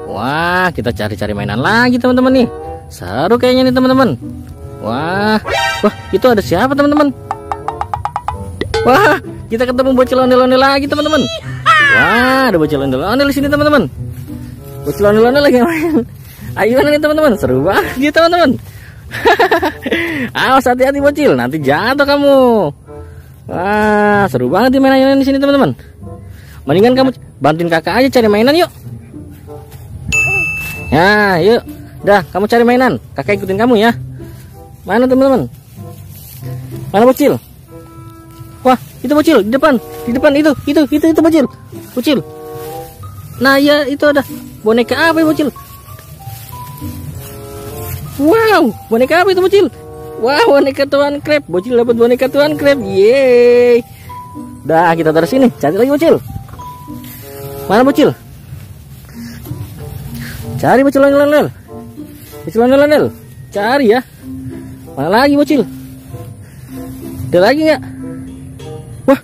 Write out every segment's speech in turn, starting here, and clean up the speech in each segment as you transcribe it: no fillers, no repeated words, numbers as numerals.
Wah, kita cari-cari mainan lagi teman-teman nih. Seru kayaknya nih teman-teman. Wah, itu ada siapa teman-teman? Wah, kita ketemu bocil ondel-ondel lagi teman-teman. Wah, ada bocil ondel-ondel di sini teman-teman. Bocil ondel-ondel lagi main. Ayo nih teman-teman, seru banget gitu teman-teman. Awas, hati-hati bocil, nanti jatuh kamu. Wah, seru banget di mainan di sini teman-teman. Mendingan kamu bantuin kakak aja cari mainan yuk. Ya, yuk. Dah, kamu cari mainan. Kakak ikutin kamu ya. Mana teman-teman? Mana bocil? Wah, itu bocil di depan. Di depan itu bocil. Bocil. Nah, ya itu ada boneka apa ya bocil? Wow, boneka apa itu bocil? Wow, boneka Tuan Crab. Bocil dapat boneka Tuan Crab. Yeay. Dah, kita taruh sini. Cari lagi bocil. Mana bocil? Cari bocil ondel-ondel. Bocil ondel-ondel. Cari ya. Mana lagi bocil? Ada lagi nggak? Wah.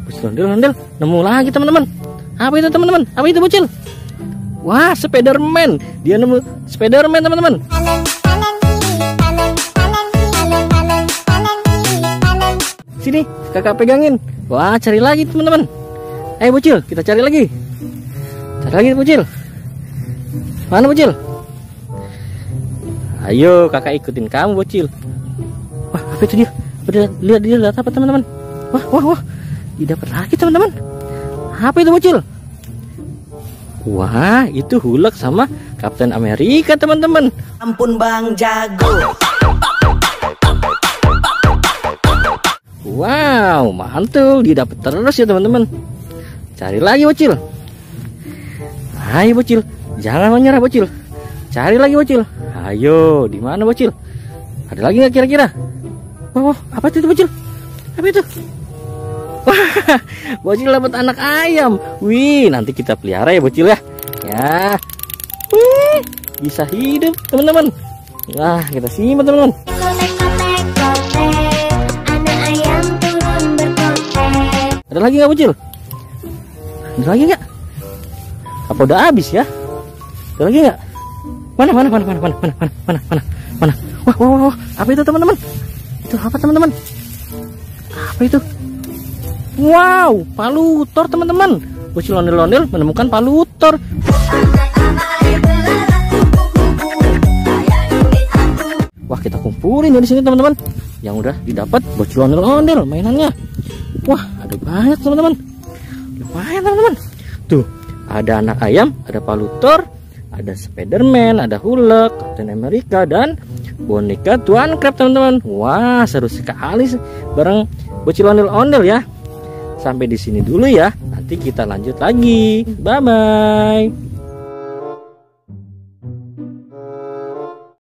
Bocil ondel-ondel. Nemu lagi teman-teman. Apa itu teman-teman? Apa itu bocil? Wah, Spiderman. Dia nemu Spiderman teman-teman. Sini, kakak pegangin. Wah, cari lagi teman-teman. Ayo bocil, kita cari lagi. Cari lagi bocil. Mana bocil? Ayo kakak ikutin kamu bocil. Wah, apa itu dia? Lihat apa teman-teman? Wah. Didapat lagi teman-teman. Apa itu bocil? Wah, itu Hulk sama Kapten Amerika teman-teman. Ampun Bang Jago. Wow, mantul. Didapat terus ya teman-teman. Cari lagi bocil. Ayo bocil, jangan menyerah bocil. Cari lagi bocil. Ayo, di mana bocil? Ada lagi nggak kira-kira? Wah, apa itu bocil? Apa itu? Wah, bocil dapat anak ayam. Wih, nanti kita pelihara ya bocil ya. Ya. Wih, bisa hidup teman-teman. Nah, kita simak teman-teman. Ada lagi nggak bocil? Ada lagi nggak? Apa udah habis ya? Ada lagi nggak? Mana? Wah, apa itu teman-teman? Itu apa teman-teman? Apa itu? Wow, palutor teman-teman. Bocil ondel-ondel menemukan palutor. Wah, kita kumpulin dari sini teman-teman. Yang udah didapat bocil ondel-ondel mainannya. Wah, ada banyak teman-teman. Lumayan teman-teman. Tuh, ada anak ayam, ada palutor, ada Spiderman, ada Hulk, Kapten Amerika, dan boneka Tuan Crab teman-teman. Wah, seru sekali bareng bocil ondel-ondel ya. Sampai di sini dulu ya. Nanti kita lanjut lagi. Bye bye.